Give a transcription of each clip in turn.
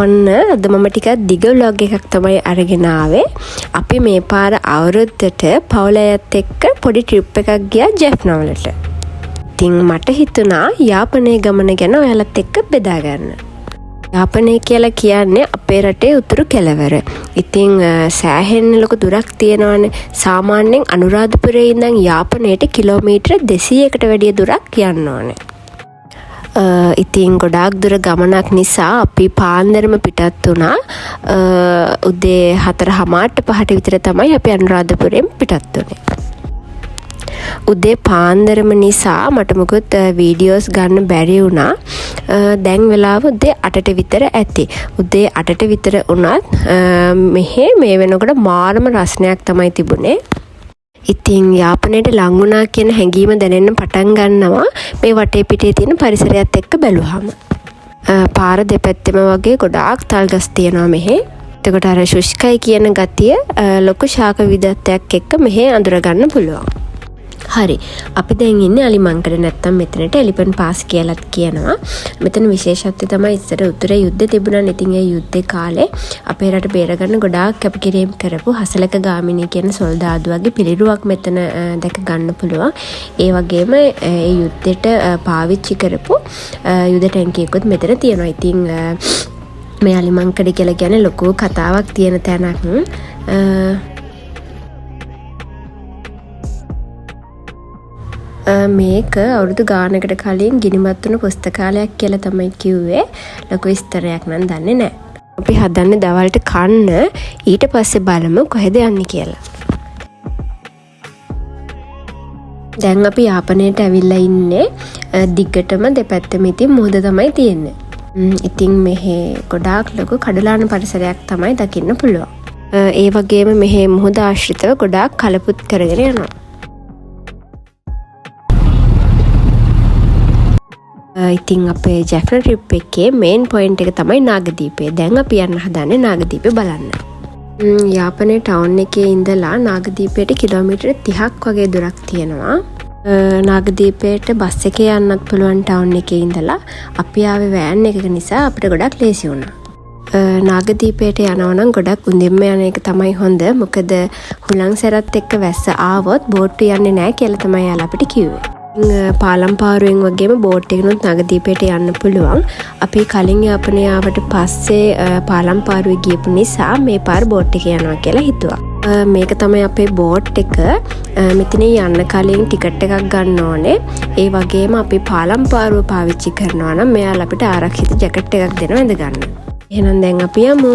ඔන්න අද මම ටිකක් දිග vlog එකක් තමයි අරගෙන ආවේ. අපි මේ පාර අවුරුද්දට පවුලයත් එක්ක පොඩි ට්‍රිප් එකක් ගියා ජැෆ්නා වලට. ඉතින් මට හිතුණා යාපනයේ ගමන ගැන ඔයාලත් එක්ක බෙදා ගන්න. යාපනය කියලා කියන්නේ අපේ රටේ උතුරු කෙළවර. ඉතින් සෑහෙන්න ලොකු දුරක් තියෙනවානේ. සාමාන්‍යයෙන් අනුරාධපුරයේ ඉඳන් යාපනයට කිලෝමීටර 200කට වැඩිය දුරක් යන්න ඕනේ. ඉතින් ගොඩාක් දුර ගමනක් නිසා අපි පාන්දරම පිටත් වුණා. උදේ 4:00ට 5ට විතර තමයි අපි අනුරාධපුරයෙන් පිටත් වුණේ. උදේ පාන්දරම නිසා මට මොකද වීඩියෝස් ගන්න බැරි වුණා. දැන් වෙලාව උදේ 8ට විතර ඇති. උදේ 8ට විතර වුණත් මෙහෙ මේ වෙනකොට මාරම රස්නයක් තමයි තිබුණේ. ඉතින් යාපනයට ලං වුණා කියන හැඟීම දැනෙන්න පටන් ගන්නවා මේ වටේ පිටේ තියෙන පරිසරයත් එක්ක බැලුවාම. පාර දෙපැත්තෙම වගේ ගොඩාක් තල්ගස් තියෙනවා මෙහෙ. එතකොට අර ශුෂ්කයි කියන ගතිය ලොකු ශාක විවිධත්වයක් එක්ක මෙහෙ අඳුර ගන්න පුළුවන්. හරි, අපි දැන් ඉන්නේ අලිමංකඩ නැත්තම් මෙතනට එලිපන් පාස් කියලාත් කියනවා. මෙතන විශේෂත්වය තමයි ඉස්සර උතුරේ යුද්ධ තිබුණා. ඉතින් ඒ යුද්ධේ කාලේ අපේ රට බේරගන්න ගොඩාක් කැපකිරීම කරපු හසලක ගාමිණී කියන සොල්දාදුවගේ පිළිරුවක් මෙතන දැක ගන්න පුළුවන්. ඒ වගේම ඒ යුද්ධෙට පාවිච්චි කරපු යුද ටැංකියකුත් මෙතන තියෙනවා. ඉතින් මේ අලිමංකඩ කියලා කියන්නේ ලොකු කතාවක් තියෙන තැනක්. මේක අවුරුදු ගානකට කලින් ගිනිමත් වුණු පුස්තකාලයක් කියලා තමයි කිව්වේ. ලොකු විස්තරයක් නම් දන්නේ නැහැ. අපි හදන්නේ දවල්ට කන්න, ඊට පස්සේ බලමු කොහෙද යන්නේ කියලා. දැන් අපි යාපනයට ඇවිල්ලා ඉන්නේ. දිගටම දෙපැත්තම ඉතින් මුහුද තමයි තියෙන්නේ. ඉතින් මෙහි ගොඩාක් ලොකු කඩලාන පරිසරයක් තමයි දකින්න පුළුවන්. ඒ වගේම මෙහි මුහුද ආශ්‍රිතව ගොඩාක් කලපුත් කරගෙන යනවා. ඉතින් අපේ ජැෆ්නා ට්‍රිප් එකේ මේන් පොයින්ට් එක තමයි නාගදීපය. දැන් අපි යන්න හදන්නේ නාගදීපේ බලන්න. යාපනයේ ටවුන් එකේ ඉඳලා නාගදීපයට කිලෝමීටර 30ක් වගේ දුරක් තියෙනවා. නාගදීපයට බස් එකේ යන්නත් පුළුවන් ටවුන් එකේ ඉඳලා. අපි ආවේ වෑන් එකක නිසා අපිට ගොඩක් ලේසි වුණා. නාගදීපයට යනවා නම් ගොඩක් උඳින්ම යන එක තමයි හොඳ. මොකද හුලං සැරත් එක්ක වැස්ස ආවොත් බෝට්ටු යන්නේ නැහැ කියලා තමයි යාලා අපිට කිව්වේ. පාලම් පාරුවෙන් වගේම බෝට් එකනොත් නාගදීපයට යන්න පුළුවන්. අපි කලින් යාපනය ආවට පස්සේ පාලම් පාරුවේ ගියපු නිසා මේ පාර බෝට් එකේ යනවා කියලා හිතුවා. මේක තමයි අපේ බෝට් එක. මෙතන යන්න කලින් ටිකට් එකක් ගන්න ඕනේ. ඒ වගේම අපි පාලම් පාරුව පාවිච්චි කරනවා නම් මෙයාලා අපිට ආරක්ෂිත ජැකට් එකක් දෙනවා ඉඳ ගන්න. එහෙනම් දැන් අපි යමු.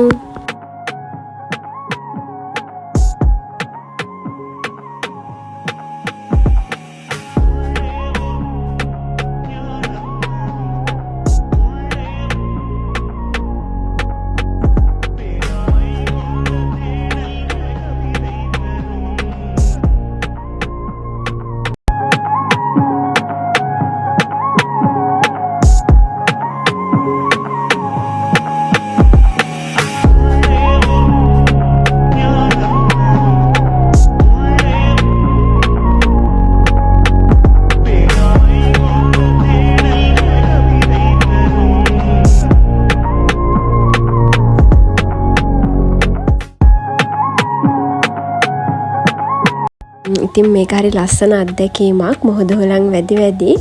ඉතින් මේක හරි ලස්සන අත්දැකීමක්. මුහුද හුලං වැඩි වැඩි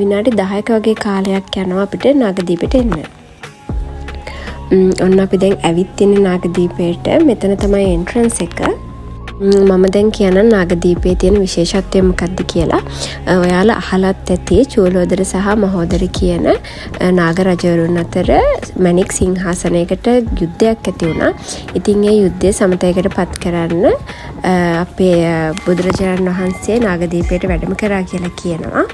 විනාඩි 10ක වගේ කාලයක් යනවා අපිට නාගදීපයට එන්න. ඔන්න අපි දැන් ඇවිත් ඉන්නේ නාගදීපයට. මෙතන තමයි එන්ට්‍රන්ස් එක. මම දැන් කියන්නම් නාගදීපයේ තියෙන විශේෂත්වය මොකක්ද කියලා. ඔයාලා අහලත් ඇති චූලෝදර සහ මහෝදර කියන නාග රජවරුන් අතර මණික් සිංහාසනයකට යුද්ධයක් ඇති වුණා. ඉතින් ඒ යුද්ධය සමතයකට පත් කරන්න අපේ බුදුරජාණන් වහන්සේ නාගදීපයට වැඩම කරා කියලා කියනවා.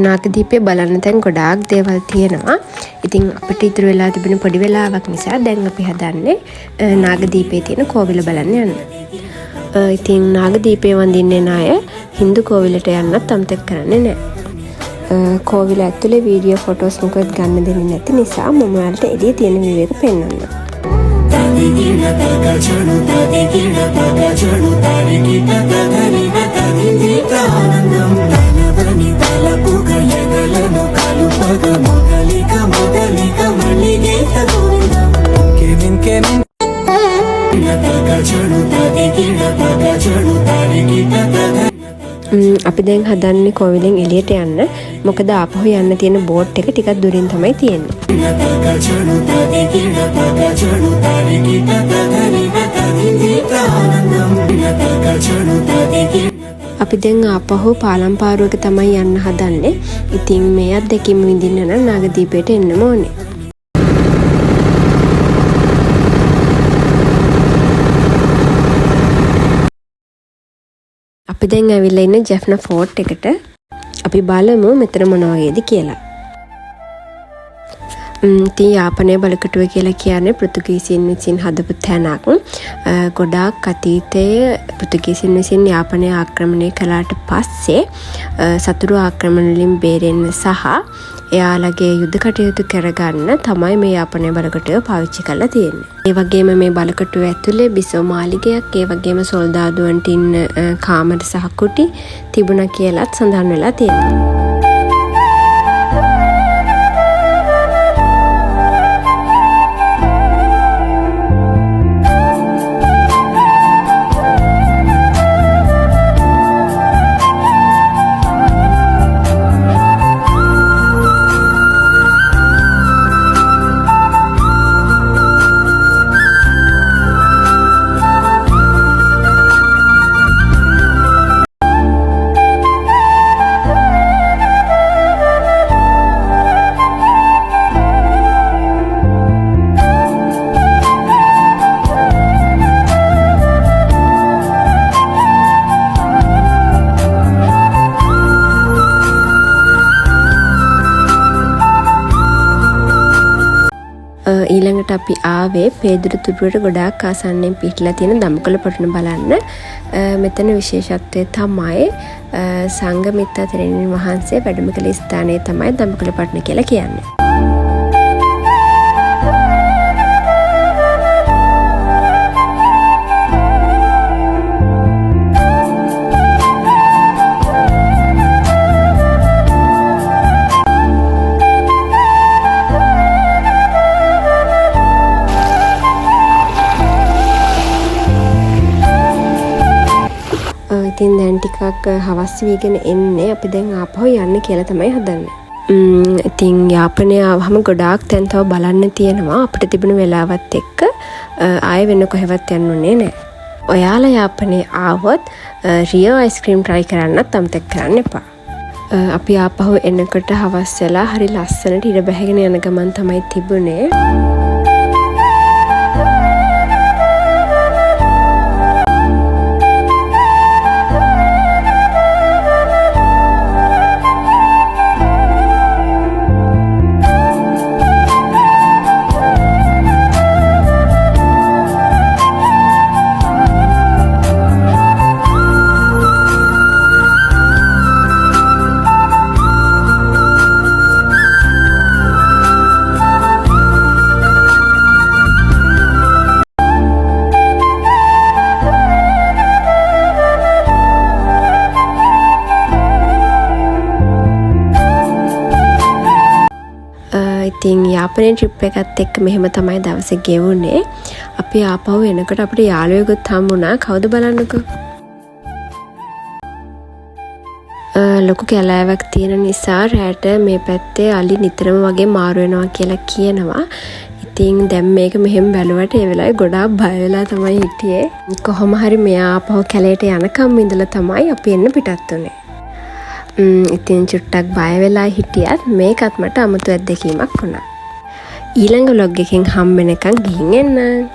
නාගදීපේ බලන්න තැන් ගොඩාක් දේවල් තියෙනවා. ඉතින් අපිට ඉතුරු වෙලා තිබෙන පොඩි වෙලාවක් නිසා දැන් අපි හදන්නේ නාගදීපේ තියෙන කෝවිල බලන්න යන්න. ඉතින් නාගදීපේ වඳින්නේ නැහැ හින්දු කෝවිලට යන්නත් අමතක කරන්නේ නැහැ. කෝවිල ඇතුලේ වීඩියෝ ෆොටෝස් මොකද ගන්න දෙන්නේ නැති නිසා මම ඔයාලට එළිය තියෙන view එක පෙන්වන්නම්. අපි දැන් හදන්නේ කෝවිලෙන් එළියට යන්න. මොකද ආපහු යන්න තියෙන බෝට් එක ටිකක් දුරින් තමයි තියෙන්නේ. අපි දැන් ආපහු පාලම් පාරුවක තමයි යන්න හදන්නේ. ඉතින් මේ අත්දැකීම විඳින්න නම් නාගදීපයට එන්නම ඕනේ. අපි දැන් ඇවිල්ලා ඉන්නේ ජෙෆ්නා ෆෝර්ට් එකට. අපි බලමු මෙතන මොන වගේද කියලා. ඉතින් යාපනයේ බලකටුව කියලා කියන්නේ පෘතුගීසින් විසින් හදපු තැනක්. ගොඩාක් අතීතයේ පෘතුගීසින් විසින් යාපනය ආක්‍රමණය කළාට පස්සේ සතුරු ආක්‍රමණ වලින් බේරෙන්න සහ එයාලගේ යුද්ධ කටයුතු කරගන්න තමයි මේ යාපනයේ බලකටුව පාවිච්චි කරලා තියෙන්නේ. ඒ වගේම මේ බලකටුව ඇතුලේ බිසෝ මාලිගයක්, ඒ වගේම සොල්දාදුවන්ට ඉන්න කාමර සහ කුටි තිබුණා කියලාත් සඳහන් වෙලා තියෙනවා. ඊළඟට අපි ආවේ පේදුරු තුඩුවට ගොඩාක් ආසන්නයෙන් පිහිටලා තියෙන දම්කොළ පොටන බලන්න. මෙතන විශේෂත්වය තමයි සංඝමිත්තා තෙරණින් වහන්සේ වැඩම කළ ස්ථානය තමයි දම්කොළ පොටන කියලා කියන්නේ. ඉතින් දැන් ටිකක් හවස් වීගෙන එන්නේ. අපි දැන් ආපහු යන්න කියලා තමයි හදන්නේ. ඉතින් යාපනය ආවම ගොඩාක් තැන් තව බලන්න තියෙනවා. අපිට තිබුණු වෙලාවත් එක්ක ආයෙ වෙන කොහෙවත් යන්න ඕනේ නැහැ. ඔයාලා යාපනයේ ආවොත් රියෝ අයිස්ක්‍රීම් try කරන්නත් අමතක කරන්න එපා. අපි ආපහු එනකොට හවස් වෙලා හරි ලස්සනට ඉර බැහැගෙන යන ගමන් තමයි තිබුණේ. ඉතින් යාපනයේ ට්‍රිප් එකත් එක්ක මෙහෙම තමයි දවස ගෙවුනේ. අපි ආපහු එනකොට අපිට යාළුවෙකුත් හම්බුණා. කවුද බලන්නකෝ. ලොකු කැලෑවක් තියෙන නිසා රැට මේ පැත්තේ අලි නිතරම වගේ මාරු වෙනවා කියලා කියනවා. ඉතින් දැන් මේක මෙහෙම බැලුවට ඒ වෙලාවේ ගොඩාක් බය වෙලා තමයි හිටියේ. කොහොම හරි මෙයා ආපහු කැලේට යනකම් ඉඳලා තමයි අපි එන්න පිටත් උනේ. ඉතින් චුට්ටක් බය වෙලා හිටියත් මේකත් මට අමුතු අත්දැකීමක් වුණා. ඊළඟ vlog එකෙන් හම්බ වෙනකන් ගිහින් එන්න.